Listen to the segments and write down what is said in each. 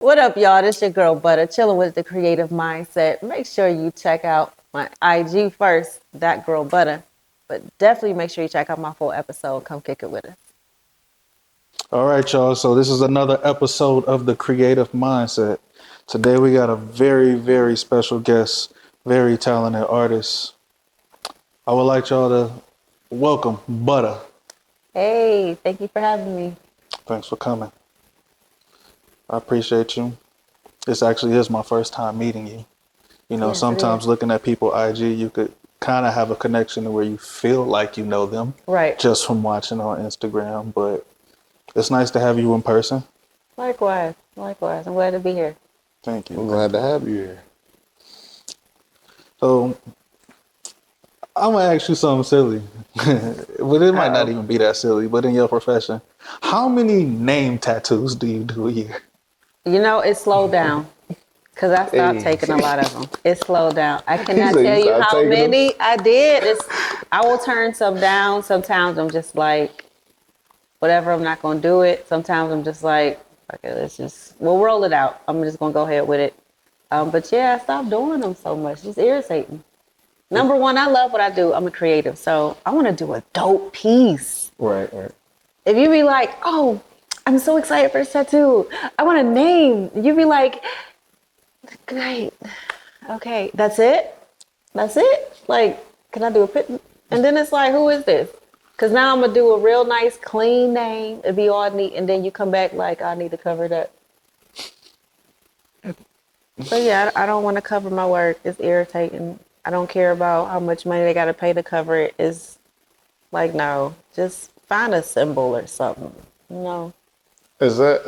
What up, y'all? This your girl Butta, chilling with the creative mindset. Make sure you check out my IG first, that girl Butta. But definitely make sure you check out my full episode. Come kick it with us. All right, y'all. So this is another episode of the Creative Mindset. Today we got a very, very special guest, very talented artist. I would like y'all to welcome Butta. Hey, thank you for having me. Thanks for coming. I appreciate you. This actually is my first time meeting you. You know, Yes, it sometimes is. looking at people IG, you could kind of have a connection to where you feel like you know them Right. just from watching on Instagram. But it's nice to have you in person. Likewise. Likewise. I'm glad to be here. Thank you. I'm glad to have you here. So I'm gonna ask you something silly, but it might not even be that silly. But in your profession, how many name tattoos do you do a year? You know, it slowed down because I stopped Hey. taking a lot of them. It slowed down. I cannot said you tell you stopped how taking them? many I did. I will turn some down. Sometimes I'm just like, whatever, I'm not gonna do it. Sometimes I'm just like, okay, we'll roll it out. I'm just gonna go ahead with it. But yeah, I stopped doing them so much. It's irritating. Number one, I love what I do. I'm a creative, so I want to do a dope piece. Right. If you be like, oh, I'm so excited for this tattoo. I want a name. You be like, great. Okay, that's it? That's it? Like, can I do a pit? And then it's like, who is this? Because now I'm going to do a real nice, clean name. It'd be all neat. And then you come back like, I need to cover it up. So yeah, I don't want to cover my work. It's irritating. I don't care about how much money they got to pay to cover it. It's like, no, just find a symbol or something. No. Is that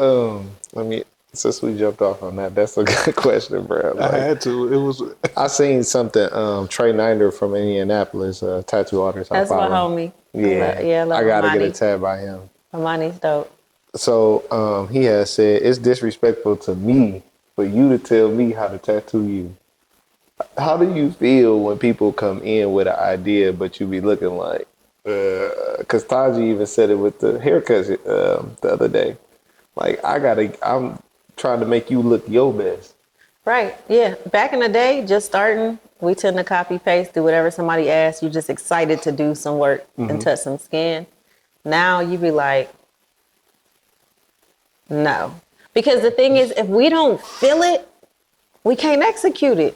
since we jumped off on that, that's a good question, bro. I Like, had to. It was. I seen something, Trey Ninder from Indianapolis, tattoo artist. I That's my follow. homie. Yeah. I love I gotta get a Amani. tab by him. Amani's dope. So he has said it's disrespectful to me for you to tell me how to tattoo you. How do you feel when people come in with an idea, but you be looking like, because Taji even said it with the haircuts the other day. Like, I'm trying to make you look your best. Right. Yeah. Back in the day, just starting, we tend to copy paste, do whatever somebody asks. You're just excited to do some work and touch some skin. Now you be like, no. Because the thing is, if we don't feel it, we can't execute it.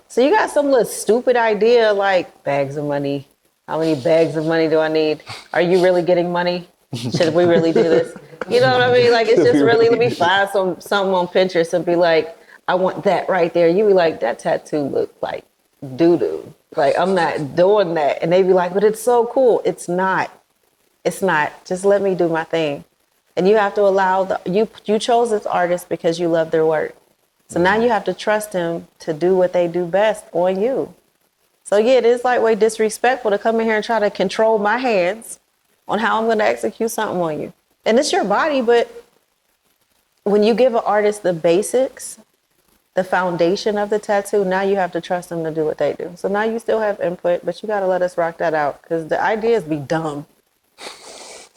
So you got some little stupid idea like bags of money. How many bags of money do I need? Are you really getting money? Should we really do this? You know what I mean? Like, it's just really, let me find something on Pinterest and be like, I want that right there. You be like, that tattoo look like doo-doo. Like, I'm not doing that. And they be like, but it's so cool. It's not. It's not. Just let me do my thing. And you have to allow you chose this artist because you love their work. So now you have to trust them to do what they do best on you. So yeah, it is like way disrespectful to come in here and try to control my hands on how I'm going to execute something on you. And it's your body, but when you give an artist the basics, the foundation of the tattoo, now you have to trust them to do what they do. So now you still have input, but you got to let us rock that out because the ideas be dumb.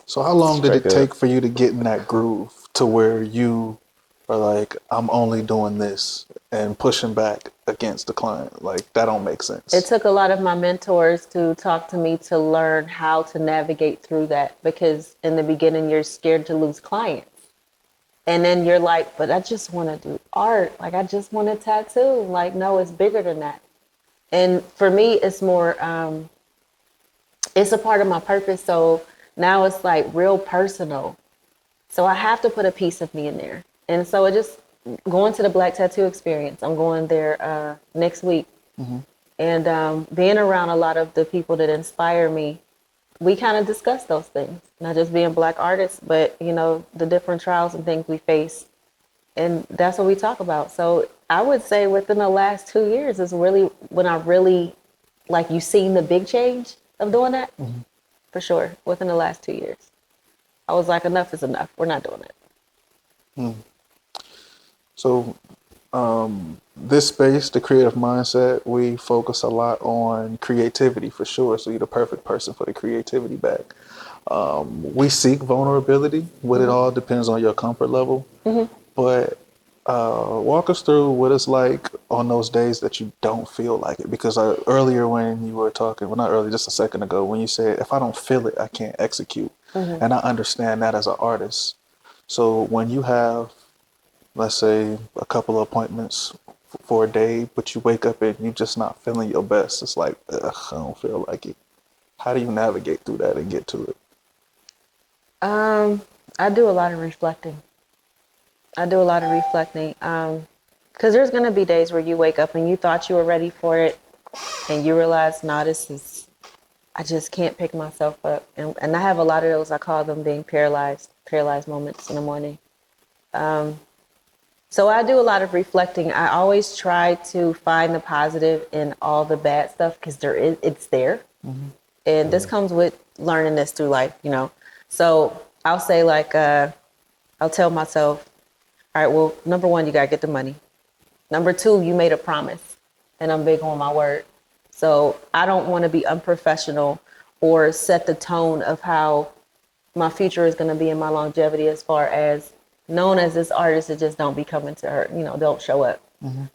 So how long did it Straight up. take for you to get in that groove to where you are like, I'm only doing this and pushing back against the client? Like, that don't make sense. It took a lot of my mentors to talk to me to learn how to navigate through that because in the beginning, you're scared to lose clients. And then you're like, but I just want to do art. Like, I just want a tattoo. Like, no, it's bigger than that. And for me, it's more, it's a part of my purpose. So now it's like real personal. So I have to put a piece of me in there. And so it just going to the Black Tattoo Experience. I'm going there next week. And being around a lot of the people that inspire me, we kind of discuss those things, not just being Black artists, but, you know, the different trials and things we face. And that's what we talk about. So I would say within the last 2 years is really when I really, like, you seen the big change of doing that? For sure. Within the last 2 years. I was like, enough is enough. We're not doing it. So this space, the creative mindset, we focus a lot on creativity for sure. So you're the perfect person for the creativity bag. We seek vulnerability. What it all depends on your comfort level. But Walk us through what it's like on those days that you don't feel like it. Because earlier when you were talking, well, not earlier, just a second ago, when you said, if I don't feel it, I can't execute. And I understand that as an artist. So when you have, let's say, a couple of appointments for a day, but you wake up and you're just not feeling your best, it's like, ugh, I don't feel like it. How do you navigate through that and get to it? I do a lot of reflecting. Because there's going to be days where you wake up and you thought you were ready for it and you realize, nah, I just can't pick myself up. And I have a lot of those, I call them being paralyzed moments in the morning. So I do a lot of reflecting. I always try to find the positive in all the bad stuff because it's there. And this comes with learning this through life, you know. So I'll say like, I'll tell myself, all right, well, number one, you got to get the money. Number two, you made a promise, and I'm big on my word. So I don't want to be unprofessional or set the tone of how my future is going to be in my longevity as far as known as this artist that just don't be coming to her, you know, don't show up.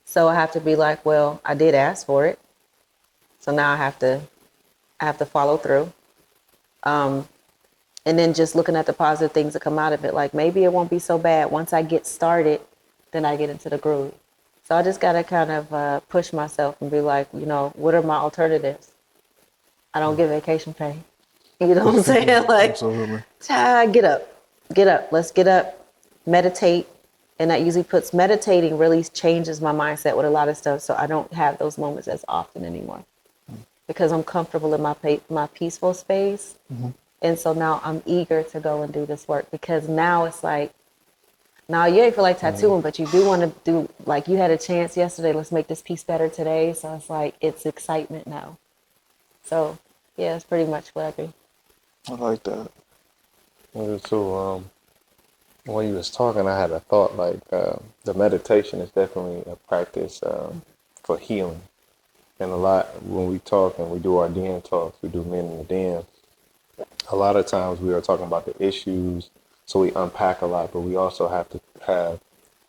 So I have to be like, well, I did ask for it. So now I have to follow through. And then just looking at the positive things that come out of it. Like maybe it won't be so bad. Once I get started, then I get into the groove. So I just got to kind of push myself and be like, you know, what are my alternatives? I don't get vacation pay. You know what I'm saying? Like, Absolutely. Get up. Let's get up, meditate. And that usually meditating really changes my mindset with a lot of stuff. So I don't have those moments as often anymore because I'm comfortable in my peaceful space. And so now I'm eager to go and do this work because now it's like, now you ain't feel like tattooing, but you do want to do, like you had a chance yesterday, let's make this piece better today. So it's like, it's excitement now. So yeah, it's pretty much what I do. I like that. So, when you was talking, I had a thought like the meditation is definitely a practice for healing. And a lot when we talk and we do our den talks, we do men in the den. A lot of times we are talking about the issues, so we unpack a lot, but we also have to have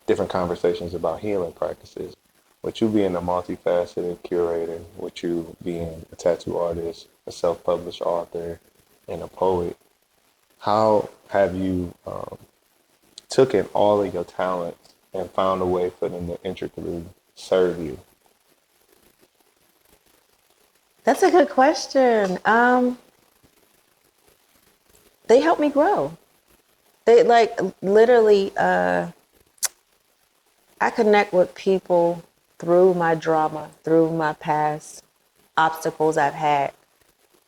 different conversations about healing practices. With you being a multifaceted curator, with you being a tattoo artist, a self-published author, and a poet, how have you taken all of your talents and found a way for them to intricately serve you? That's a good question. They help me grow. They like literally, I connect with people through my drama, through my past obstacles I've had.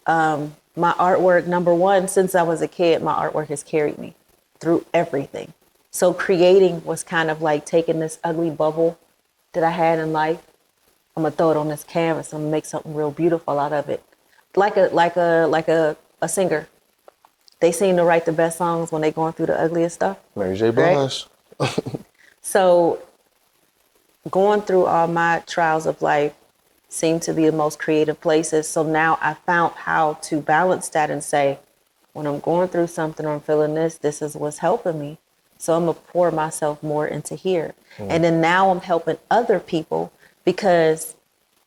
My artwork, number one, since I was a kid, my artwork has carried me through everything. So creating was kind of like taking this ugly bubble that I had in life. I'm gonna throw it on this canvas. I'm gonna make something real beautiful out of it. Like a singer. They seem to write the best songs when they're going through the ugliest stuff. Mary J. Right? Blige. So going through all my trials of life seem to be the most creative places. So now I found how to balance that and say, when I'm going through something or I'm feeling this is what's helping me. So I'm gonna pour myself more into here. And then now I'm helping other people because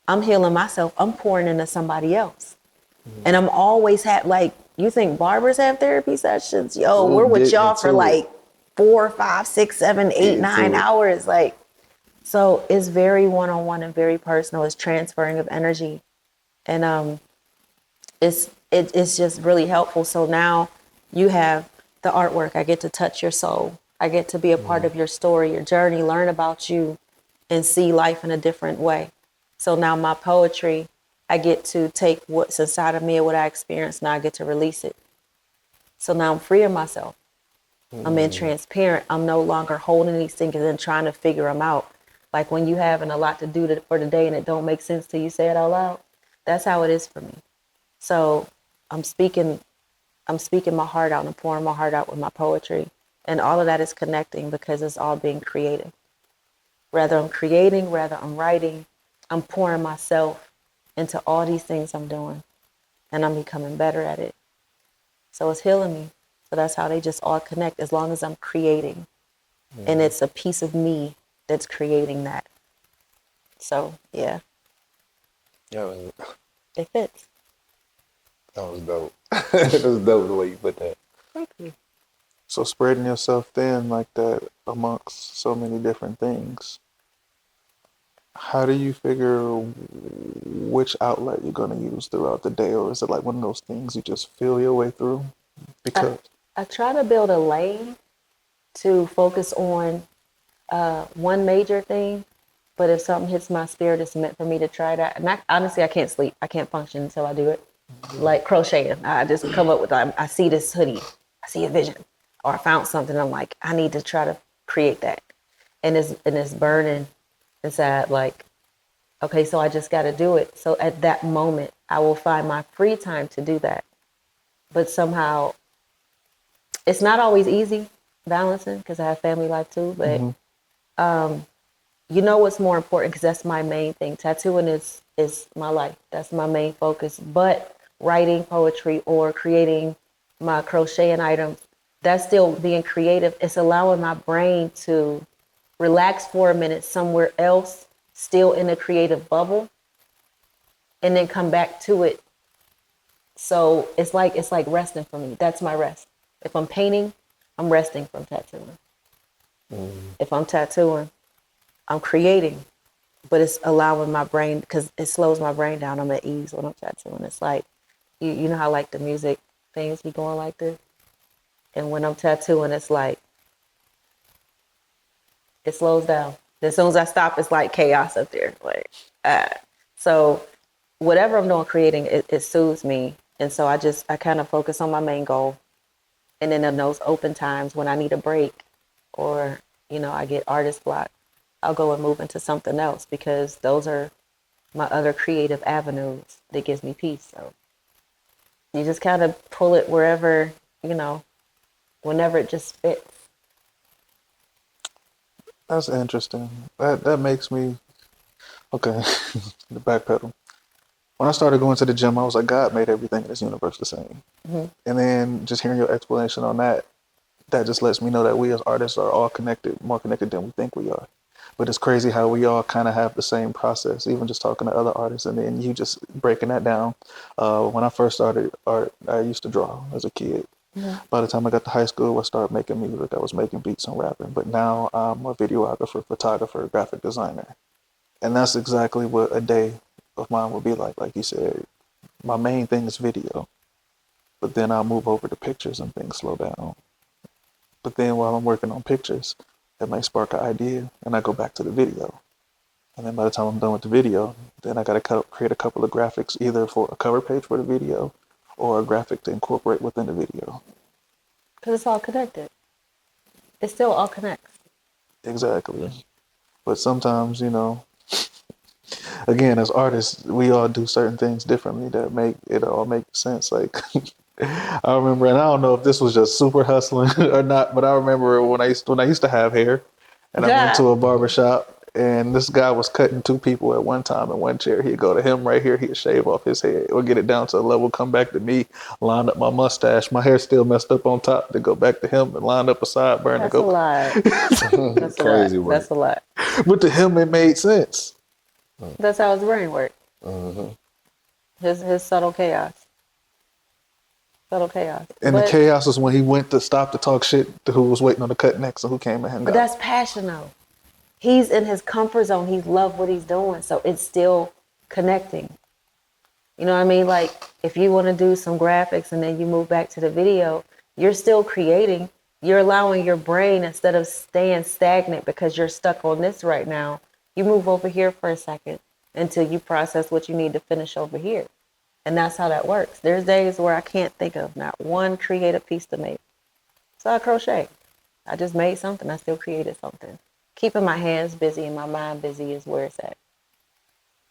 I'm healing myself. I'm pouring into somebody else. And I'm always like, you think barbers have therapy sessions? Yo, we're with y'all for like 4, 5, 6, 7, 8, 9 hours. Like, so it's very one-on-one and very personal. It's transferring of energy. And it's just really helpful. So now you have the artwork. I get to touch your soul. I get to be a part of your story, your journey, learn about you, and see life in a different way. So now my poetry, I get to take what's inside of me and what I experienced. Now I get to release it. So now I'm freeing myself. I'm being transparent. I'm no longer holding these things and then trying to figure them out. Like when you having a lot to do for the day and it don't make sense till you say it out loud. That's how it is for me. So I'm speaking my heart out and pouring my heart out with my poetry. And all of that is connecting because it's all being creative. Whether I'm creating, whether I'm writing, I'm pouring myself into all these things I'm doing. And I'm becoming better at it. So it's healing me. So that's how they just all connect as long as I'm creating. And it's a piece of me that's creating that. So yeah, That it fits. was dope. That was dope the way you put that. Thank you. So spreading yourself thin like that amongst so many different things, how do you figure which outlet you're going to use throughout the day? Or is it like one of those things you just feel your way through? Because I try to build a lane to focus on one major thing, but if something hits my spirit, it's meant for me to try that. And honestly, I can't sleep. I can't function until I do it. Like crocheting, I just come up with, I see this hoodie, I see a vision, or I found something. I'm like, I need to try to create that, and it's burning inside. Like, okay, so I just got to do it. So at that moment, I will find my free time to do that. But somehow, it's not always easy balancing because I have family life too. But you know what's more important, because that's my main thing. Tattooing is my life. That's my main focus. But writing poetry or creating my crocheting items, that's still being creative. It's allowing my brain to relax for a minute somewhere else, still in a creative bubble, and then come back to it. So it's like resting for me. That's my rest. If I'm painting, I'm resting from tattooing. If I'm tattooing, I'm creating, but it's allowing my brain, because it slows my brain down. I'm at ease when I'm tattooing. It's like, you know how like the music things be going like this? And when I'm tattooing, it's like, it slows down. As soon as I stop, it's like chaos up there. Like, so whatever I'm doing creating, it soothes me. And so I kind of focus on my main goal. And then in those open times when I need a break, or, I get artist block, I'll go and move into something else, because those are my other creative avenues that gives me peace. So you just kind of pull it wherever, whenever it just fits. that's interesting. That makes me, okay, the backpedal. When I started going to the gym, I was like, God made everything in this universe the same. And then just hearing your explanation on that, that just lets me know that we as artists are all connected, more connected than we think we are. But it's crazy how we all kind of have the same process, even just talking to other artists, and then you just breaking that down. When I first started art, I used to draw as a kid. By the time I got to high school, I started making music. I was making beats and rapping. But now I'm a videographer, photographer, graphic designer. And that's exactly what a day of mine would be like. Like you said, my main thing is video. But then I'll move over to pictures and things slow down. But then while I'm working on pictures, that might spark an idea, and I go back to the video. And then by the time I'm done with the video, then I got to create a couple of graphics, either for a cover page for the video or a graphic to incorporate within the video. Because it's all connected. It still all connects. Exactly. But sometimes, again, as artists, we all do certain things differently that make it all make sense. Like, I remember, and I don't know if this was just super hustling or not, but I remember when I used to have hair, and I went to a barber shop, and this guy was cutting two people at one time in one chair. He'd go to him right here, he'd shave off his head, or get it down to a level, come back to me, line up my mustache, my hair still messed up on top, to go back to him and line up a sideburn. That's to go. A lot. That's Crazy a lot. work. That's a lot. But to him, it made sense. That's how his brain works. His subtle chaos. Subtle chaos. And the chaos was when he went to stop to talk shit to who was waiting on the cut next and who came and hung But out. that's passion, though. He's in his comfort zone. He loves what he's doing. So it's still connecting. You know what I mean? Like, if you want to do some graphics and then you move back to the video, you're still creating. You're allowing your brain, instead of staying stagnant because you're stuck on this right now, you move over here for a second until you process what you need to finish over here. And that's how that works. There's days where I can't think of not one creative piece to make. So I crochet. I just made something. I still created something. Keeping my hands busy and my mind busy is where it's at.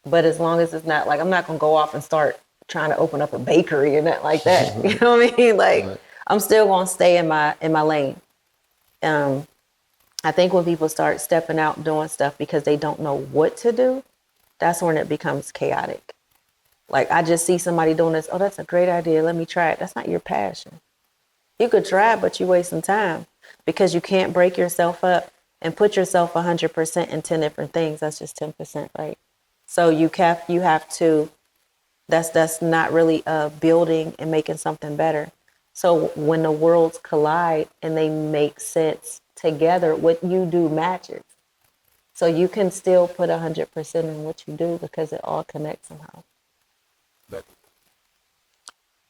But as long as it's not like, I'm not going to go off and start trying to open up a bakery or nothing like that. You know what I mean? Like, I'm still going to stay in my lane. I think when people start stepping out and doing stuff because they don't know what to do, that's when it becomes chaotic. Like, I just see somebody doing this. Oh, that's a great idea. Let me try it. That's not your passion. You could try, but you're wasting time because you can't break yourself up and put yourself 100% in 10 different things, that's just 10%, right? So you have to, that's not really building and making something better. So when the worlds collide and they make sense together, what you do matches. So you can still put 100% in what you do because it all connects somehow.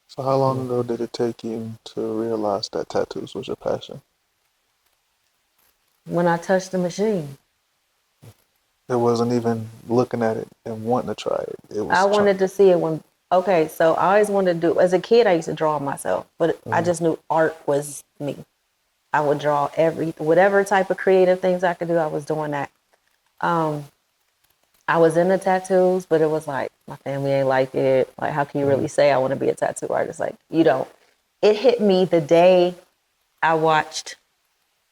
So how long ago did it take you to realize that tattoos was your passion? When I touched the machine, It wasn't even looking at it and wanting to try it. It was I wanted to see it when, okay, so I always wanted to do, as a kid, I used to draw myself, but I just knew art was me. I would draw whatever type of creative things I could do, I was doing that. I was into tattoos, but it was like, my family ain't like it. Like, how can you really say I want to be a tattoo artist? Like, you don't. It hit me the day I watched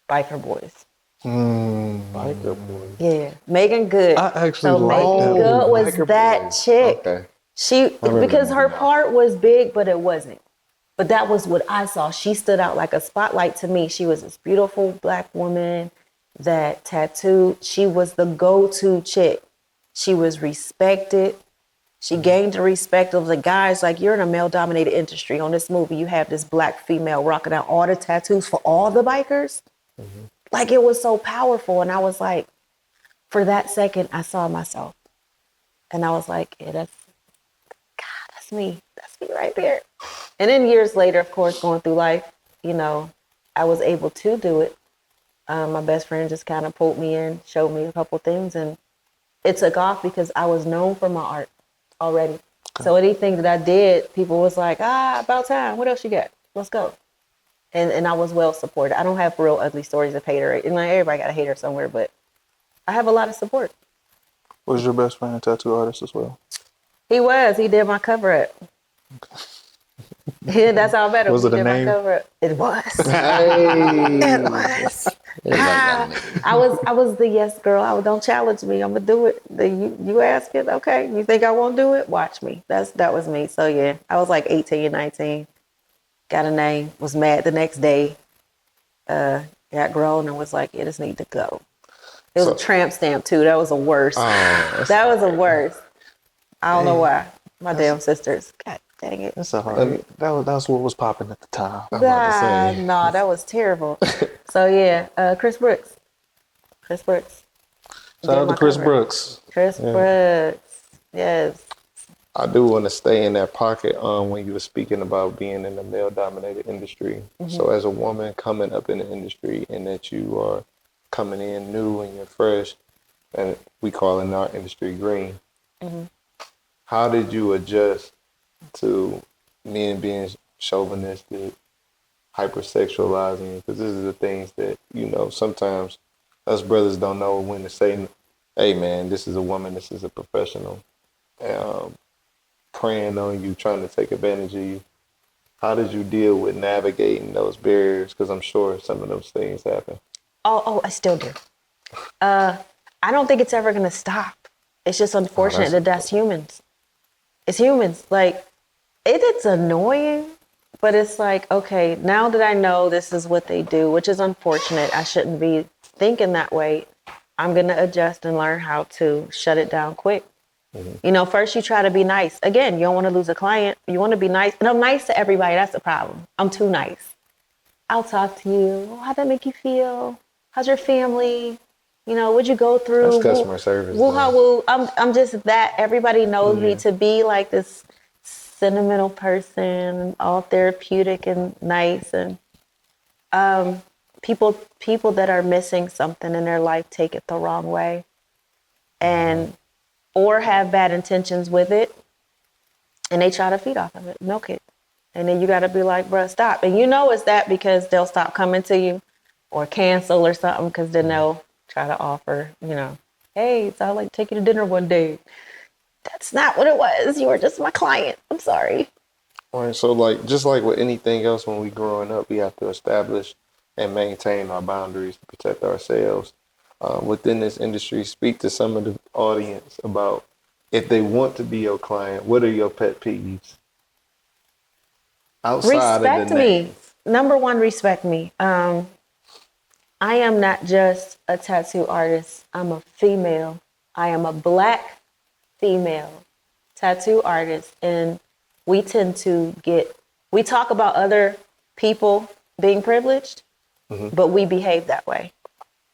Biker Boys. Biker boy. Yeah, Megan Good. I actually so like Megan that Good was Biker that Boys. chick. Okay. She remember because that her now. part was big, but it wasn't. But that was what I saw. She stood out like a spotlight to me. She was this beautiful black woman that tattooed. She was the go-to chick. She was respected. She gained the respect of the guys. Like, you're in a male-dominated industry. On this movie, you have this black female rocking out all the tattoos for all the bikers. Like, it was so powerful. And I was like, for that second, I saw myself. And I was like, yeah, that's me. That's me right there. And then years later, of course, going through life, I was able to do it. My best friend just kind of pulled me in, showed me a couple things, and it took off because I was known for my art already. Okay. So anything that I did, people was like, about time. What else you got? Let's go. And I was well supported. I don't have real ugly stories of hater. And like, everybody got a hater somewhere, but I have a lot of support. Was your best friend a tattoo artist as well? He was. He did my cover up. Yeah, that's how I met him. Was it a name? My cover up. It was. Hey. It was. I was the yes girl. Don't challenge me. I'm gonna do it. You ask it, okay? You think I won't do it? Watch me. That was me. So yeah, I was like 18, 19. Got a name. Was mad the next day. Got grown and was like, yeah, this need to go. It was a tramp stamp too. That was the worst. That was the worst. I don't know why. My damn sisters. God dang it. That's a hard. That's what was popping at the time. I'm about to say. No, that was terrible. So yeah, Chris Brooks. Chris Brooks. Shout out to Chris Brooks. Chris Brooks. Yes. I do want to stay in that pocket when you were speaking about being in the male-dominated industry. So as a woman coming up in the industry and that you are coming in new and you're fresh, and we call in our industry green, how did you adjust to men being chauvinistic, hypersexualizing? Because this is the things that, sometimes us brothers don't know when to say, hey, man, this is a woman, this is a professional. Preying on you, trying to take advantage of you. How did you deal with navigating those barriers? Because I'm sure some of those things happen. Oh, I still do. I don't think it's ever going to stop. It's just unfortunate that's humans. It's humans. Like, it's annoying, but it's like, okay, now that I know this is what they do, which is unfortunate, I shouldn't be thinking that way. I'm going to adjust and learn how to shut it down quick. First you try to be nice. Again, you don't want to lose a client. You want to be nice. And I'm nice to everybody. That's the problem. I'm too nice. I'll talk to you. How'd that make you feel? How's your family? What'd you go through? That's customer service. I'm just that. Everybody knows me to be like this sentimental person, all therapeutic and nice. And people that are missing something in their life take it the wrong way. And or have bad intentions with it, and they try to feed off of it, milk it. And then you got to be like, bruh, stop. And it's that because they'll stop coming to you or cancel or something because then they'll try to offer, hey, so I'd like to take you to dinner one day. That's not what it was. You were just my client. I'm sorry. All right, so just like with anything else when we growing up, we have to establish and maintain our boundaries to protect ourselves. Within this industry, speak to some of the audience about if they want to be your client, what are your pet peeves? Outside Respect of the me. names. Number one, respect me. I am not just a tattoo artist. I'm a female. I am a Black female tattoo artist. And we tend to we talk about other people being privileged, but we behave that way.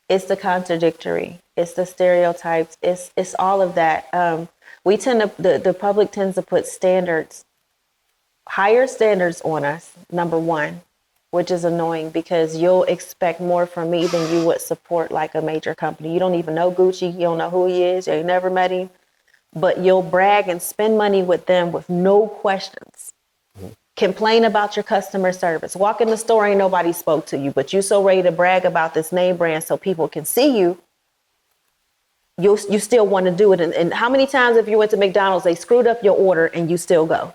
It's the contradictory. It's the stereotypes. It's all of that. We tend to, the public tends to put higher standards on us, number one, which is annoying because you'll expect more from me than you would support like a major company. You don't even know Gucci. You don't know who he is. You ain't never met him. But you'll brag and spend money with them with no questions. Complain about your customer service. Walk in the store, ain't nobody spoke to you, but you so ready to brag about this name brand so people can see you. You still want to do it. And how many times if you went to McDonald's, they screwed up your order and you still go?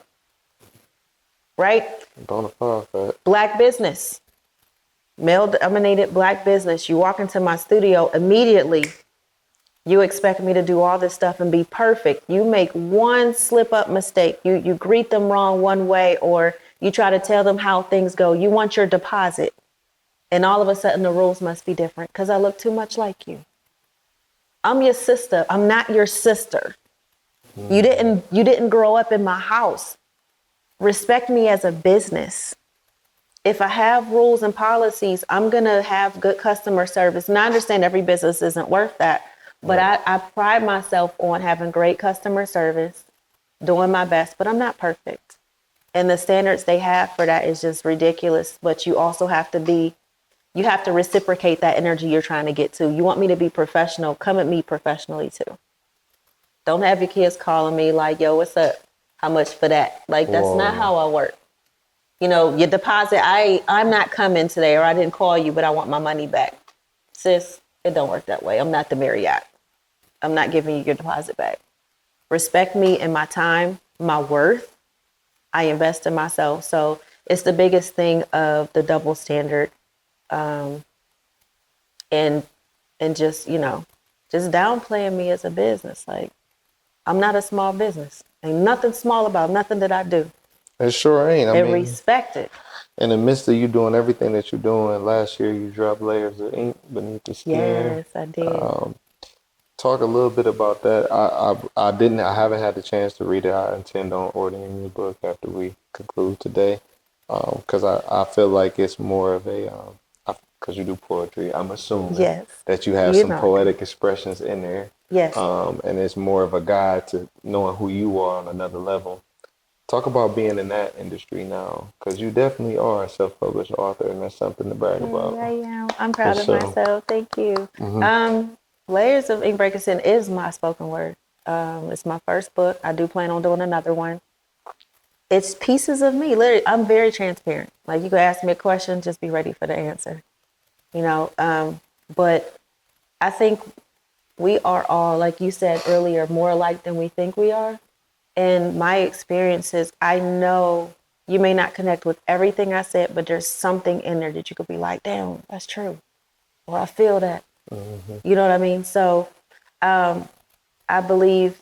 Right? Bonafide. Black business. Male-dominated Black business. You walk into my studio, immediately you expect me to do all this stuff and be perfect. You make one slip-up mistake. You greet them wrong one way, or you try to tell them how things go. You want your deposit. And all of a sudden the rules must be different because I look too much like you. I'm your sister. I'm not your sister. You didn't grow up in my house. Respect me as a business. If I have rules and policies, I'm going to have good customer service. And I understand every business isn't worth that, but I pride myself on having great customer service, doing my best, but I'm not perfect. And the standards they have for that is just ridiculous. But you also have to reciprocate that energy you're trying to get to. You want me to be professional, come at me professionally too. Don't have your kids calling me like, yo, what's up? How much for that? Like, that's not how I work. You know, your deposit, I'm not coming today, or I didn't call you, but I want my money back. Sis, it don't work that way. I'm not the Marriott. I'm not giving you your deposit back. Respect me and my time, my worth. I invest in myself. So it's the biggest thing of the double standard. And just, just downplaying me as a business. Like, I'm not a small business. Ain't nothing small about nothing that I do. It sure ain't. I mean, respect it. In the midst of you doing everything that you're doing, last year you dropped layers of ink beneath the skin. Yes, I did. Talk a little bit about that. I haven't had the chance to read it. I intend on ordering your book after we conclude today, because I feel like it's more of a because you do poetry. I'm assuming that you have some poetic expressions in there. Yes. And it's more of a guide to knowing who you are on another level. Talk about being in that industry now, because you definitely are a self-published author, and that's something to brag about. I am. I'm proud of myself. Thank you. Layers of Ink Breaking Sin is my spoken word. It's my first book. I do plan on doing another one. It's pieces of me. Literally, I'm very transparent. Like, you could ask me a question, just be ready for the answer. But I think we are all, like you said earlier, more alike than we think we are. And my experiences, I know you may not connect with everything I said, but there's something in there that you could be like, damn, that's true. Or I feel that. You know what I mean? So I believe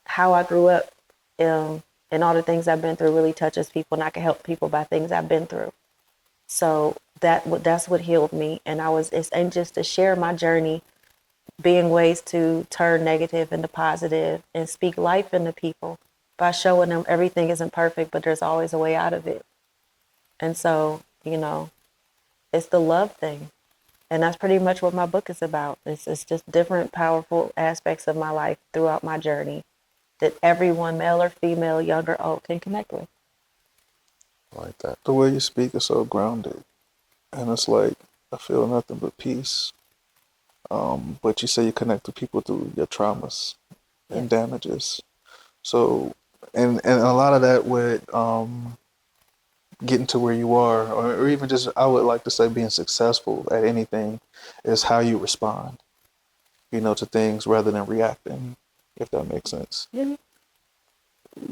how I grew up and all the things I've been through really touches people, and I can help people by things I've been through. So that's what healed me. And it's just to share my journey, being ways to turn negative into positive and speak life into people by showing them everything isn't perfect, but there's always a way out of it. And so, it's the love thing. And that's pretty much what my book is about. It's just different powerful aspects of my life throughout my journey that everyone, male or female, young or old, can connect with. I like that. The way you speak is so grounded. And it's like, I feel nothing but peace. But you say you connect to people through your traumas and damages. So, and a lot of that with getting to where you are, or even just, I would like to say, being successful at anything, is how you respond, to things rather than reacting, if that makes sense. Mm-hmm.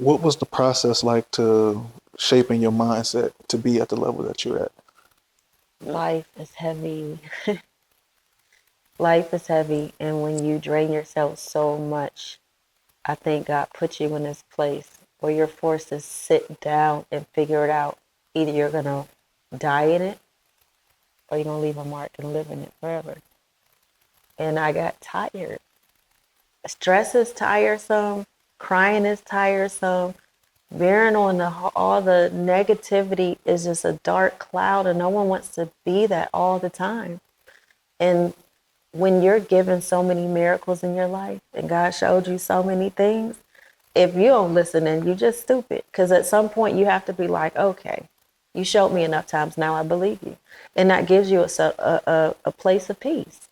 What was the process like to shaping your mindset to be at the level that you're at? Life is heavy. Life is heavy, and when you drain yourself so much, I think God put you in this place where you're forced to sit down and figure it out. Either you're going to die in it or you're going to leave a mark and live in it forever. And I got tired. Stress is tiresome. Crying is tiresome. Bearing on all the negativity is just a dark cloud, and no one wants to be that all the time. And when you're given so many miracles in your life and God showed you so many things, if you don't listen, then you're just stupid. Because at some point you have to be like, okay, you showed me enough times, now I believe you. And that gives you a place of peace.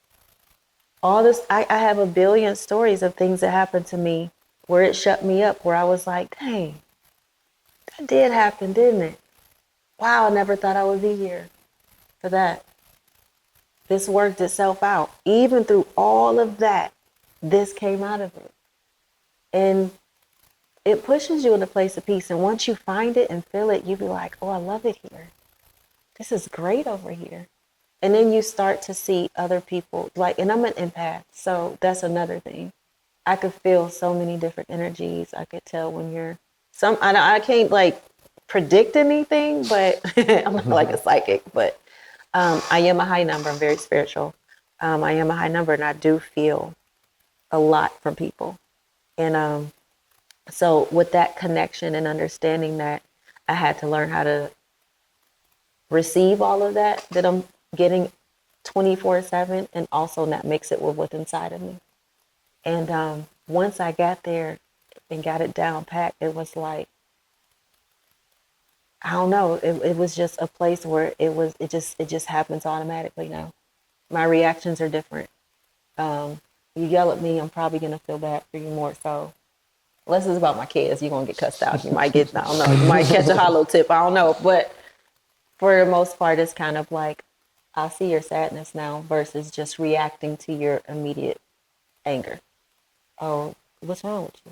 All this, I have a billion stories of things that happened to me where it shut me up, where I was like, dang, that did happen, didn't it? Wow, I never thought I would be here for that. This worked itself out. Even through all of that, this came out of it. And it pushes you in a place of peace. And once you find it and feel it, you be like, oh, I love it here. This is great over here. And then you start to see other people, like, and I'm an empath, so that's another thing. I could feel so many different energies. I could tell when you're I can't like predict anything, but I'm not like a psychic, but I am a high number. I'm very spiritual. I am a high number, and I do feel a lot from people. And so with that connection and understanding that, I had to learn how to receive all of that I'm getting 24/7, and also not mix it with what's inside of me. And once I got there and got it down packed, it was like, I don't know, it was just a place where it just happens automatically now. My reactions are different. You yell at me, I'm probably gonna feel bad for you more so. Unless it's about my kids, you're gonna get cussed out. You might get, I don't know, you might catch a hollow tip, I don't know. But for the most part, it's kind of like, I'll see your sadness now versus just reacting to your immediate anger. Oh, what's wrong with you?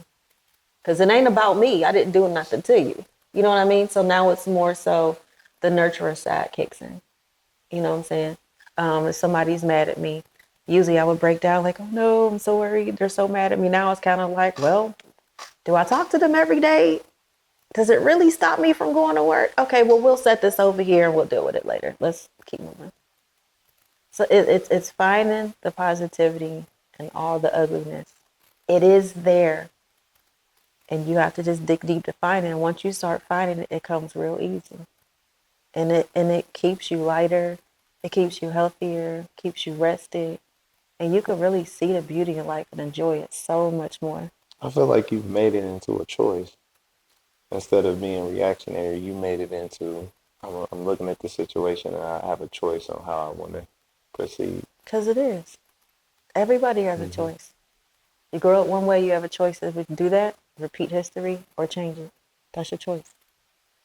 Because it ain't about me. I didn't do nothing to you. You know what I mean? So now it's more so the nurturer side kicks in. You know what I'm saying? If somebody's mad at me, usually I would break down like, oh no, I'm so worried. They're so mad at me. Now it's kind of like, well, do I talk to them every day? Does it really stop me from going to work? Okay, well, we'll set this over here and we'll deal with it later. Let's keep moving. So it's finding the positivity and all the ugliness. It is there. And you have to just dig deep to find it. And once you start finding it, it comes real easy. And it keeps you lighter. It keeps you healthier, keeps you rested. And you can really see the beauty in life and enjoy it so much more. I feel like you've made it into a choice. Instead of being reactionary, you made it into, I'm looking at the situation and I have a choice on how I want to proceed. Because it is. Everybody has a choice. You grow up one way, you have a choice if you do that, repeat history, or change it. That's your choice.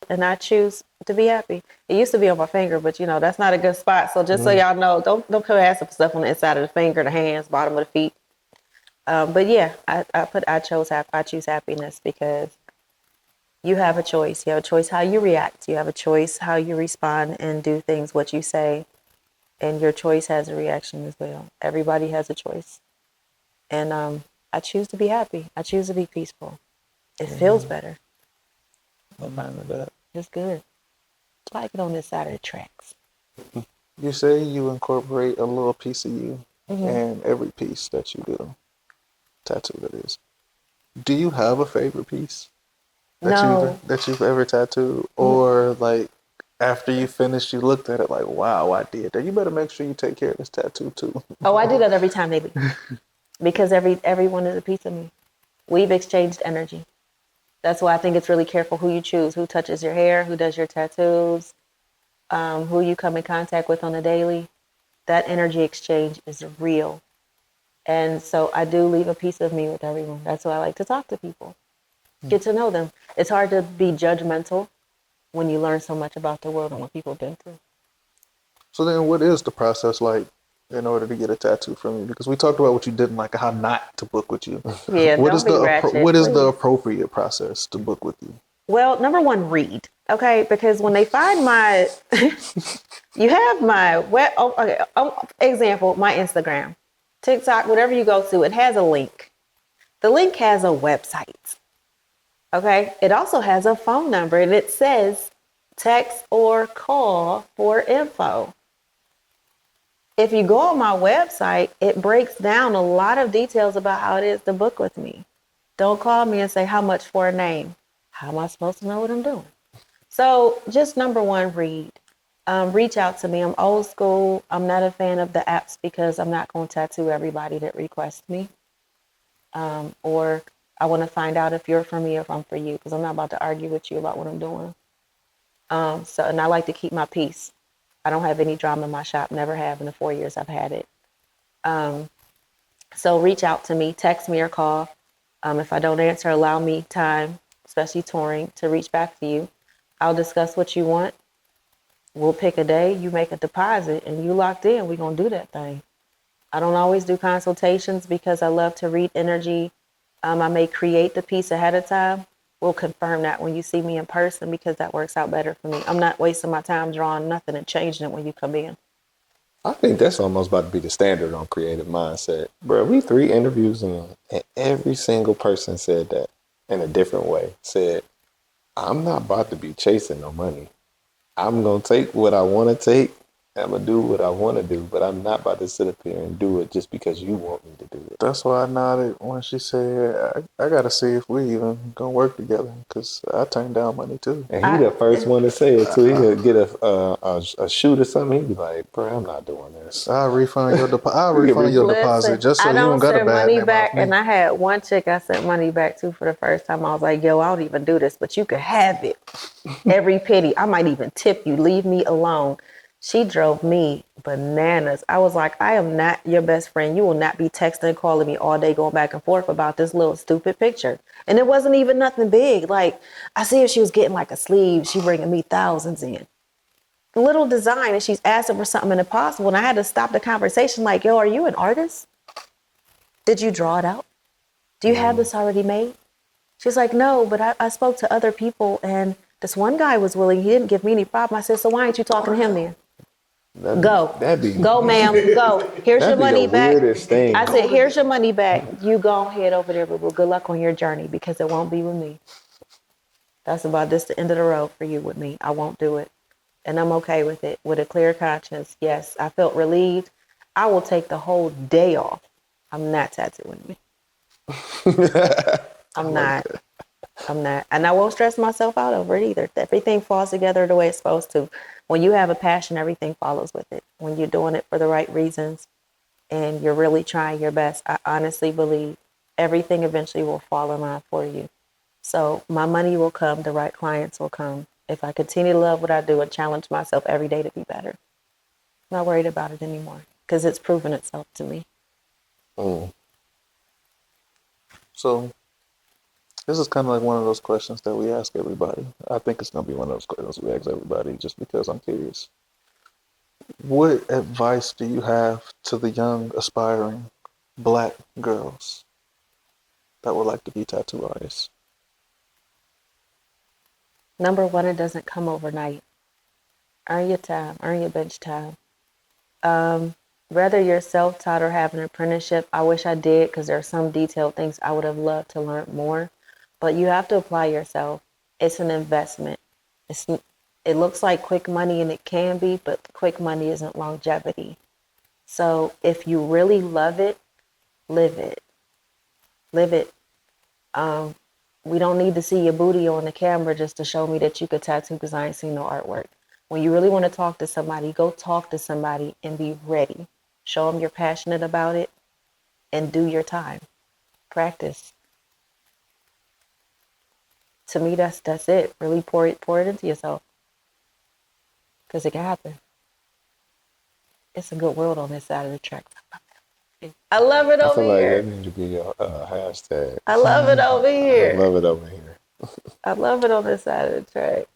And I choose to be happy. It used to be on my finger, but that's not a good spot. So just so y'all know, don't come asking for stuff on the inside of the finger, the hands, bottom of the feet. But yeah, I choose happiness because you have a choice. You have a choice how you react. You have a choice how you respond and do things, what you say. And your choice has a reaction as well. Everybody has a choice. And I choose to be happy. I choose to be peaceful. It feels better. I'm fine with that. It's good. It's like it on this side of the tracks. You say you incorporate a little piece of you in every piece that you do. Tattoo, that is. Do you have a favorite piece that you've ever tattooed? Or like after you finished, you looked at it like, wow, I did that. You better make sure you take care of this tattoo too. Oh, I do that every time they leave. Because everyone is a piece of me. We've exchanged energy. That's why I think it's really careful who you choose, who touches your hair, who does your tattoos, who you come in contact with on a daily. That energy exchange is real. And so I do leave a piece of me with everyone. That's why I like to talk to people, get to know them. It's hard to be judgmental when you learn so much about the world and what people have been through. So then what is the process like in order to get a tattoo from you? Because we talked about what you didn't like, how not to book with you. Yeah, what don't is be ratchet, what is the please. appropriate process to book with you? Well, number one, read. Okay, because when they find my, you have my example, my Instagram, TikTok, whatever you go to, it has a link. The link has a website. Okay, it also has a phone number, and it says text or call for info. if you go on my website, it breaks down a lot of details about how it is to book with me. Don't call me and say how much for a name. How am I supposed to know what I'm doing? So just number one, read. Reach out to me. I'm old school. I'm not a fan of the apps because I'm not going to tattoo everybody that requests me. Or I want to find out if you're for me or if I'm for you, because I'm not about to argue with you about what I'm doing. And I like to keep my peace. I don't have any drama in my shop. Never have in the 4 years I've had it. So reach out to me, text me or call. If I don't answer, allow me time, especially touring, to reach back to you. I'll discuss what you want. We'll pick a day, you make a deposit, and you locked in. We're going to do that thing. I don't always do consultations because I love to read energy. I may create the piece ahead of time. We'll confirm that when you see me in person because that works out better for me. I'm not wasting my time drawing nothing and changing it when you come in. I think that's almost about to be the standard on Creative Mindset. Bro, we 3 interviews in, and every single person said that in a different way. Said, I'm not about to be chasing no money. I'm going to take what I want to take. I'm going to do what I want to do, but I'm not about to sit up here and do it just because you want me to do it. That's why I nodded when she said, I got to see if we even going to work together because I turned down money too. And he the first one to say it too. He'll get a shoot or something. He'd be like, bro, I'm not doing this. I'll refund your deposit just so I you don't don't got a send bad money name back, off me. and I had one chick I sent money back to for the first time. I was like, yo, I don't even do this, but you could have it. Every penny. I might even tip you. Leave me alone. She drove me bananas. I was like, I am not your best friend. You will not be texting and calling me all day going back and forth about this little stupid picture. And it wasn't even nothing big. Like, I see if she was getting like a sleeve. She bringing me thousands in. Little design, and she's asking for something impossible. And I had to stop the conversation like, yo, are you an artist? Did you draw it out? Do you have this already made? She's like, no, but I spoke to other people, and this one guy was willing. He didn't give me any problem. I said, so why ain't you talking to him then? Go, ma'am, go. Here's your money back. Weirdest thing. I said, here's your money back. You go ahead over there, boo boo. Good luck on your journey because it won't be with me. That's about this the end of the road for you with me. I won't do it. And I'm okay with it, with a clear conscience. Yes, I felt relieved. I will take the whole day off. I'm not tattooing me. I'm not. And I won't stress myself out over it either. Everything falls together the way it's supposed to. When you have a passion, everything follows with it. When you're doing it for the right reasons and you're really trying your best, I honestly believe everything eventually will fall in line for you. So my money will come, the right clients will come. If I continue to love what I do and challenge myself every day to be better, I'm not worried about it anymore because it's proven itself to me. So this is kind of like one of those questions that we ask everybody. I think it's going to be one of those questions we ask everybody just because I'm curious. What advice do you have to the young, aspiring Black girls that would like to be tattoo artists? Number one, it doesn't come overnight. Earn your time, earn your bench time. Whether you're self-taught or have an apprenticeship, I wish I did because there are some detailed things I would have loved to learn more. But you have to apply yourself. It's an investment. It looks like quick money, and it can be, but quick money isn't longevity. So if you really love it, live it. Live it. We don't need to see your booty on the camera just to show me that you could tattoo because I ain't seen no artwork. When you really want to talk to somebody, go talk to somebody and be ready. Show them you're passionate about it and do your time. Practice. To me, that's it. Really pour it into yourself because it can happen. It's a good world on this side of the track. I love it I over feel like here. that needs to be a hashtag. I love it over I here. love it over here. I love it on this side of the track.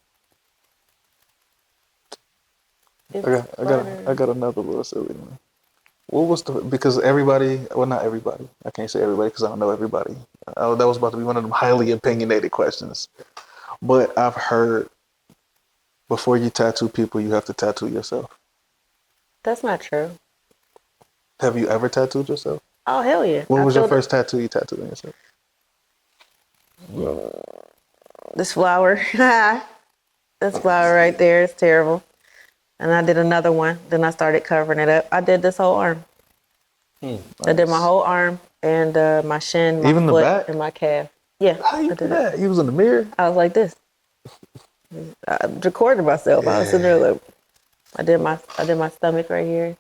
I got another little silly one. What was because everybody, well, not everybody, I can't say everybody because I don't know everybody. That was about to be one of them highly opinionated questions. But I've heard before you tattoo people, you have to tattoo yourself. That's not true. Have you ever tattooed yourself? Oh, hell yeah. What was your first tattoo you tattooed on yourself? This flower. This flower right there is terrible. And I did another one. Then I started covering it up. I did this whole arm. I did my whole arm and my shin, my Even the foot, back? and my calf. Yeah, How you I do did it. that? You was in the mirror? I was like this. I recorded myself. I was sitting there like, I did my stomach right here.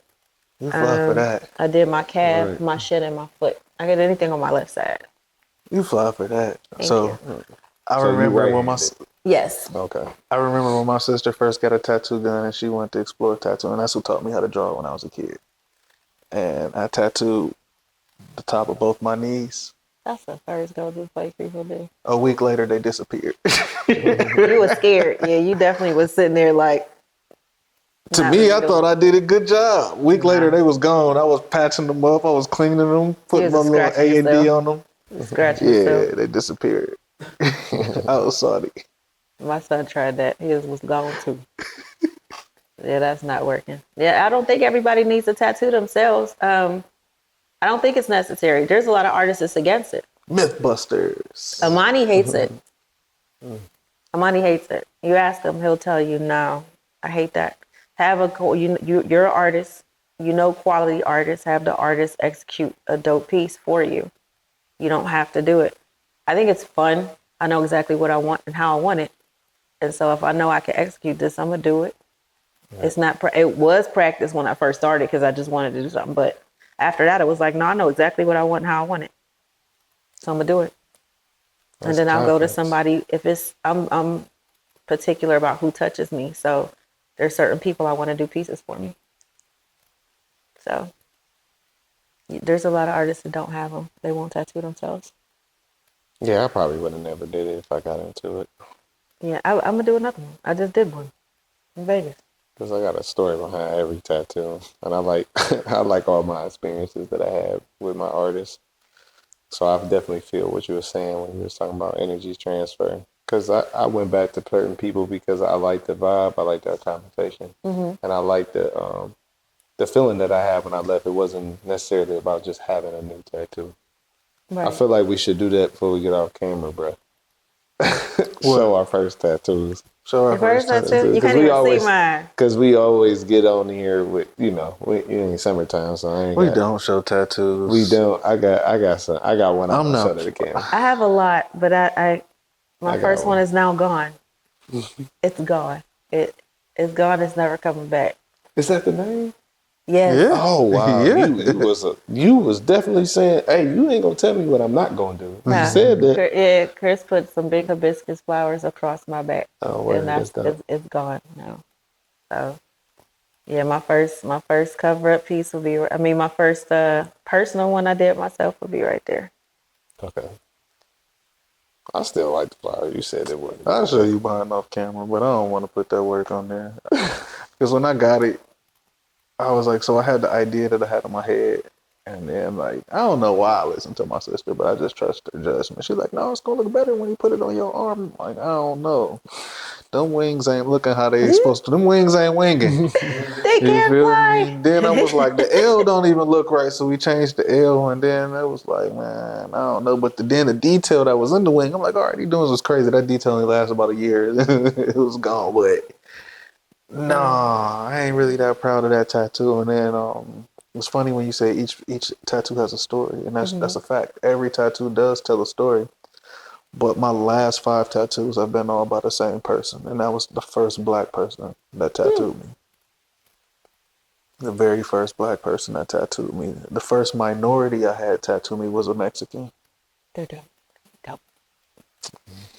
You fly for that. I did my calf, Right. my shin, and my foot. I did anything on my left side. You fly for that. Thank So you. I So you remember when right-handed. Yes. Okay. my sister first got a tattoo gun and she went to explore tattooing. That's who taught me how to draw when I was a kid. And I tattooed the top of both my knees. That's the first go-to place people do. A week later, they disappeared. You was scared. Yeah, you definitely was sitting there like. To not me, really I doing thought it. I did a good job. Week later, Nah. they was gone. I was patching them up. I was cleaning them, You putting was my little scratching A and D yourself. on them. You was scratching Yeah, yourself. they disappeared. I was sorry. My son tried that. His was gone too. Yeah, that's not working. Yeah, I don't think everybody needs to tattoo themselves. I don't think it's necessary. There's a lot of artists that's against it. Mythbusters. Amani hates it. Amani hates it. You ask him, he'll tell you, no, I hate that. Have you're an artist. You know, quality artists. Have the artist execute a dope piece for you. You don't have to do it. I think it's fun. I know exactly what I want and how I want it. And so if I know I can execute this, I'm gonna do it. Right. It's not. It was practice when I first started because I just wanted to do something. But after that, it was like, no, I know exactly what I want and how I want it. So I'm gonna do it. That's and then I'll go to confidence. somebody if it's. I'm particular about who touches me. So there's certain people I want to do pieces for me. So there's a lot of artists that don't have them. They won't tattoo themselves. Yeah, I probably would have never did it if I got into it. Yeah, I'm gonna do another one. I just did one in Vegas. Because I got a story behind every tattoo. And I like I like all my experiences that I had with my artists. So I definitely feel what you were saying when you were talking about energy transfer. Because I went back to certain people because I like the vibe, I like that conversation. And I like the feeling that I had when I left. It wasn't necessarily about just having a new tattoo. Right. I feel like we should do that before we get off camera, bro. Show our first tattoos. Show our Your first first tattoo? You can't even see mine. Because we always get on here with, it ain't summertime, so I ain't We got, don't show tattoos. we don't. I got some. I got one. I'm not- show to the camera. I have a lot, but my I got first one one. is now gone. It's gone. It's gone. It's never coming back. Is that the name? Yes. Yeah. Oh wow, Yeah. you was definitely saying, hey, you ain't gonna tell me what I'm not gonna do. You Nah. said that. Yeah, Chris put some big hibiscus flowers across my back, Oh, word, and that's dope. it's gone now. So, yeah, my first cover up piece will be. I mean, my first personal one I did myself will be right there. Okay. I still like the flower. You said it was. I'll show you mine off camera, but I don't want to put that work on there. Because when I got it, I was like, so I had the idea that I had in my head. And then, like, I don't know why I listened to my sister, but I just trust her judgment. She's like, no, it's going to look better when you put it on your arm. I'm like, I don't know. Them wings ain't looking how they supposed to. Them wings ain't winging. They You can't feel fly. me? Then I was like, the L don't even look right, so we changed the L, and then it was like, man, I don't know. But then the detail that was in the wing, I'm like, all right, he doing was crazy. That detail only lasted about a year. It was gone, but nah, I ain't really that proud of that tattoo. And then it's funny when you say each tattoo has a story, and that's a fact. Every tattoo does tell a story. But my last 5 tattoos have been all by the same person, and that was the first black person that tattooed me. The very first black person that tattooed me. The first minority I had tattoo me was a Mexican. They're dope. Dope.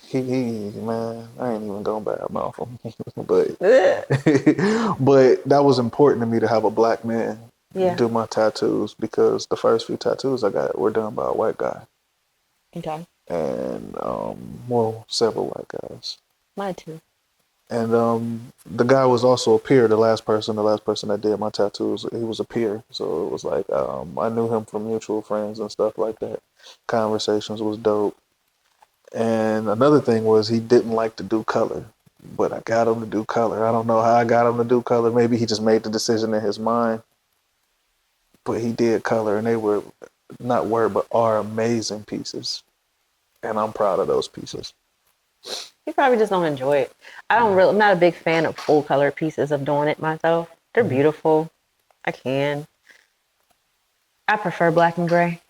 He man, I ain't even gonna bad mouth him. but Ugh. but that was important to me to have a black man Yeah. do my tattoos because the first few tattoos I got were done by a white guy. Okay. And several white guys. Mine too. And the guy was also a peer. The last person that did my tattoos, he was a peer. So it was like I knew him from mutual friends and stuff like that. Conversations was dope. And another thing was he didn't like to do color, but I got him to do color. I don't know how I got him to do color. Maybe he just made the decision in his mind. But he did color, and they were are amazing pieces. And I'm proud of those pieces. You probably just don't enjoy it. I'm not a big fan of full color pieces of doing it myself. They're beautiful. I prefer black and gray.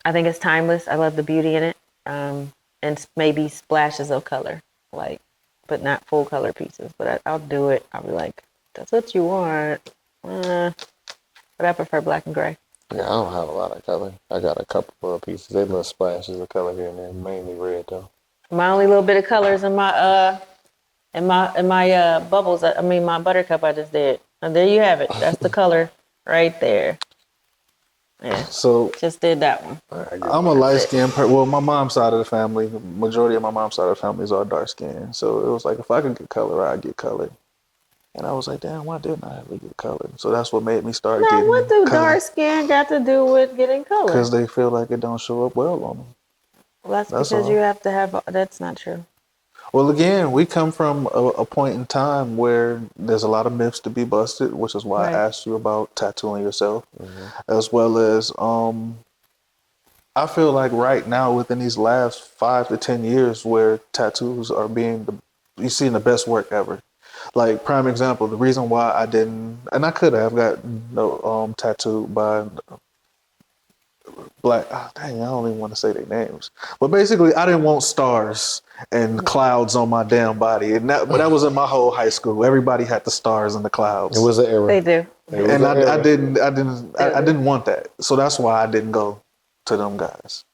I think it's timeless. I love the beauty in it. And maybe splashes of color, like, but not full color pieces. But I'll do it. I'll be like, that's what you want. But I prefer black and gray. Yeah, I don't have a lot of color. I got a couple of pieces. They little splashes of color here and there, mainly red though. My only little bit of colors in my bubbles. I mean my buttercup. I just did. And there you have it. That's the color right there. Yeah. So Just did that one. I'm a light skinned person. Well, my mom's side of the family, the majority of my mom's side of the family is all dark skinned. So it was like, if I could get color, I'd get color. And I was like, damn, why didn't I ever get color? So that's what made me start Now, getting what do color. dark skin got to do with getting color? Because they feel like it don't show up well on them. Well, that's That's because all. you have to have. That's not true. Well, again, we come from a point in time where there's a lot of myths to be busted, which is why Right. I asked you about tattooing yourself, as well as I feel like right now, within these last 5 to 10 years, where tattoos are you're seeing the best work ever. Like, prime example, the reason why I didn't, and I could have got tattooed by black, dang, I don't even want to say their names. But basically, I didn't want stars and clouds on my damn body. But that was in my whole high school. Everybody had the stars and the clouds. It was an error. They do. And I didn't want that. So that's why I didn't go to them guys.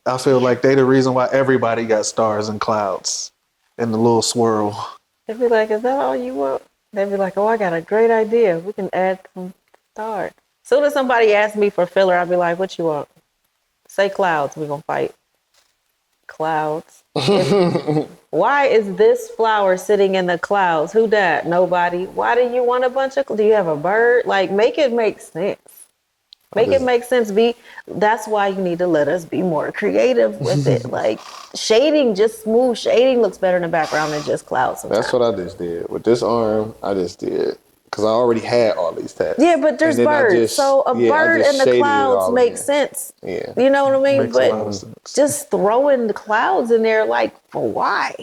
I feel like they the reason why everybody got stars and clouds and the little swirl. They'd be like, "Is that all you want?" They'd be like, "Oh, I got a great idea. We can add some stars." Soon as somebody asks me for filler, I'd be like, "What you want?" Say clouds. We're gonna fight. Clouds. Why is this flower sitting in the clouds? Who that? Nobody. Why do you want a bunch of? Do you have a bird? Like, make it make sense. Make it make sense. That's why you need to let us be more creative with it. Like, shading, just smooth shading looks better in the background than just clouds sometimes. That's what I just did. With this arm, I just did. Because I already had all these tattoos. Yeah, but there's birds. So a bird in the clouds makes sense. Yeah. You know what I mean? Makes a lot of sense. But just throwing the clouds in there, like, for why?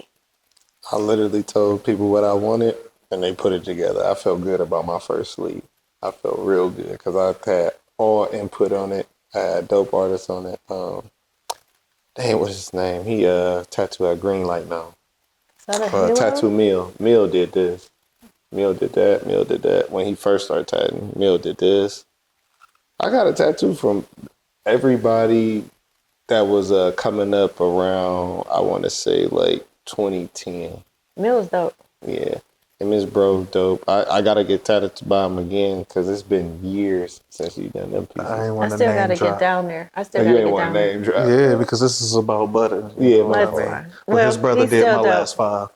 I literally told people what I wanted, and they put it together. I felt good about my first sleeve. I felt real good because I had all input on it. I had dope artists on it. Dang, what's his name? He tattooed at Greenlight now. Is that a halo? Tattoo Mill did this. Mill did that. When he first started tattooing, Mill did this. I got a tattoo from everybody that was coming up around, I want to say, like 2010. Mill's dope. Yeah. And Miss Bro dope. I got to get tattooed by him again because it's been years since you done them pieces. I ain't I want to still name gotta drop. get down there. I still You gotta ain't get want down to there. name drop. Yeah, because this is about Butta. Yeah, You know That's what I mean? fine. But his brother he's did still my dope. last 5.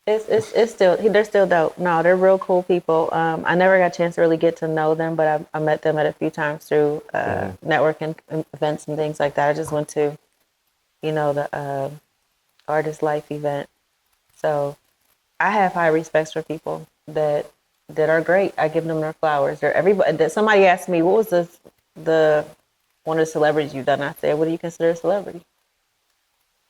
It's still, they're still dope. No, they're real cool people. I never got a chance to really get to know them, but I met them at a few times through networking events and things like that. I just went to, the Artist Life event. So I have high respects for people that are great. I give them their flowers. They're everybody. Somebody asked me, what was the one of the celebrities you've done? I said, what do you consider a celebrity?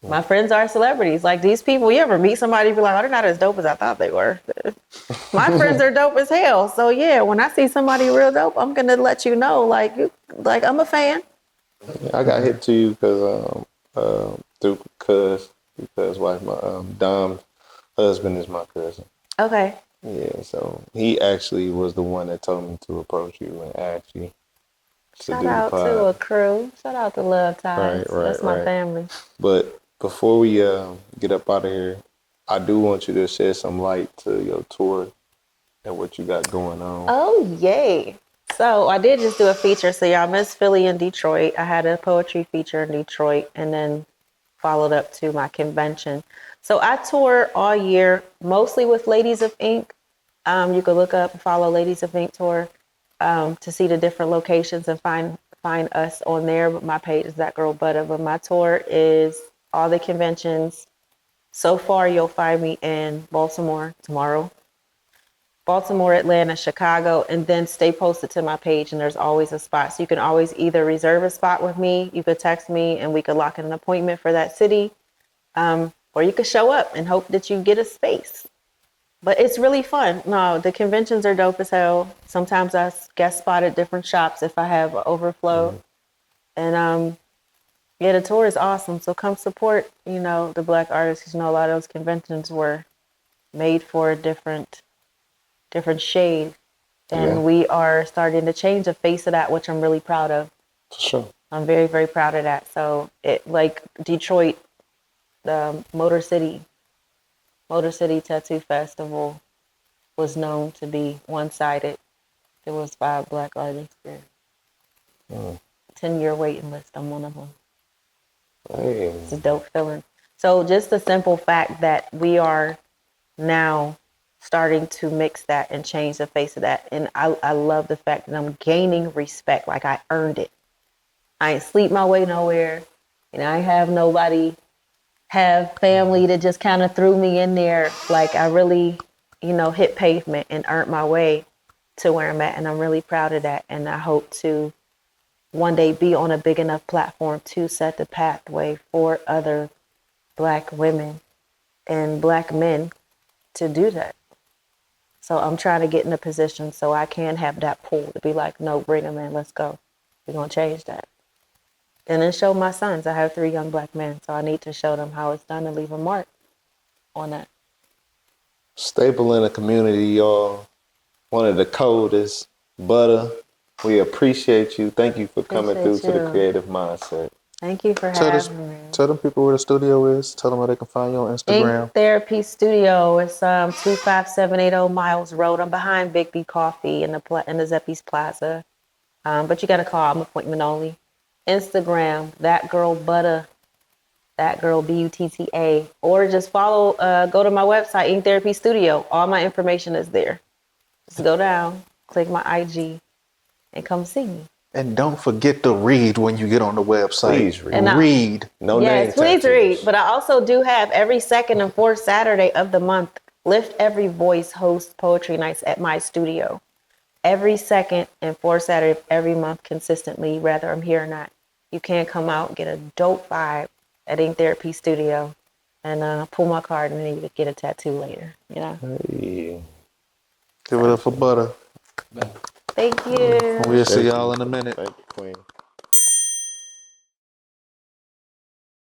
My friends are celebrities. Like, these people, you ever meet somebody and be like, oh, they're not as dope as I thought they were. My friends are dope as hell. So yeah, when I see somebody real dope, I'm gonna let you know, like I'm a fan. I got hit to you because because wife, my Dom's husband is my cousin. Okay. Yeah, so he actually was the one that told me to approach you and ask you to Shout do the out pod. to a crew. Shout out to Love Ties. Right, That's my right. family. But before we get up out of here, I do want you to shed some light to your tour and what you got going on. Oh, yay. So I did just do a feature. So y'all missed Philly and Detroit. I had a poetry feature in Detroit and then followed up to my convention. So I tour all year, mostly with Ladies of Ink. You can look up and follow Ladies of Ink Tour to see the different locations and find us on there. But my page is That Girl Butta. But my tour is all the conventions. So far, you'll find me in Baltimore tomorrow, Baltimore, Atlanta, Chicago, and then stay posted to my page, and there's always a spot. So you can always either reserve a spot with me, you could text me, and we could lock in an appointment for that city. or you could show up and hope that you get a space. But it's really fun. No, the conventions are dope as hell. Sometimes I guest spot at different shops if I have an overflow. And yeah, the tour is awesome. So come support, the Black artists. 'Cause, a lot of those conventions were made for a different shade. And we are starting to change the face of that, which I'm really proud of. For sure. I'm very, very proud of that. So it, like Detroit, the Motor City Tattoo Festival was known to be one-sided. It was 5 Black artists there. 10-year waiting list. I'm one of them. Hey. It's a dope feeling. So just the simple fact that we are now starting to mix that and change the face of that. And I love the fact that I'm gaining respect. Like I earned it. I ain't sleep my way nowhere. I have nobody have family that just kind of threw me in there. Like I really, hit pavement and earned my way to where I'm at. And I'm really proud of that. And I hope to one day be on a big enough platform to set the pathway for other Black women and Black men to do that. So I'm trying to get in a position so I can have that pull to be like, no, bring them in, let's go. We're going to change that. And then show my sons. I have 3 young Black men, so I need to show them how it's done and leave a mark on that. Staple in the community, y'all. One of the coldest, Butta. We appreciate you. Thank you for coming through to the Creative Mindset. Thank you for having me. Tell them people where the studio is. Tell them where they can find you on Instagram. Ink Therapy Studio. It's 25780 Miles Road. I'm behind Big B Coffee in the Zeppies Plaza. But you got to call. I'm appointment only. Instagram, that girl Butta, that girl Butta, or just follow. Go to my website, Ink Therapy Studio. All my information is there. Just go down, click my IG, and come see me. And don't forget to read when you get on the website. Please read. Read. No yes, please read. But I also do have every second and fourth Saturday of the month, Lift Every Voice host poetry nights at my studio. Every second and fourth Saturday of every month consistently, whether I'm here or not. You can come out, get a dope vibe at Ink Therapy Studio and pull my card and then you get a tattoo later. Hey. Give it up for Butta. Thank you. We'll see y'all in a minute. Thank you, Queen.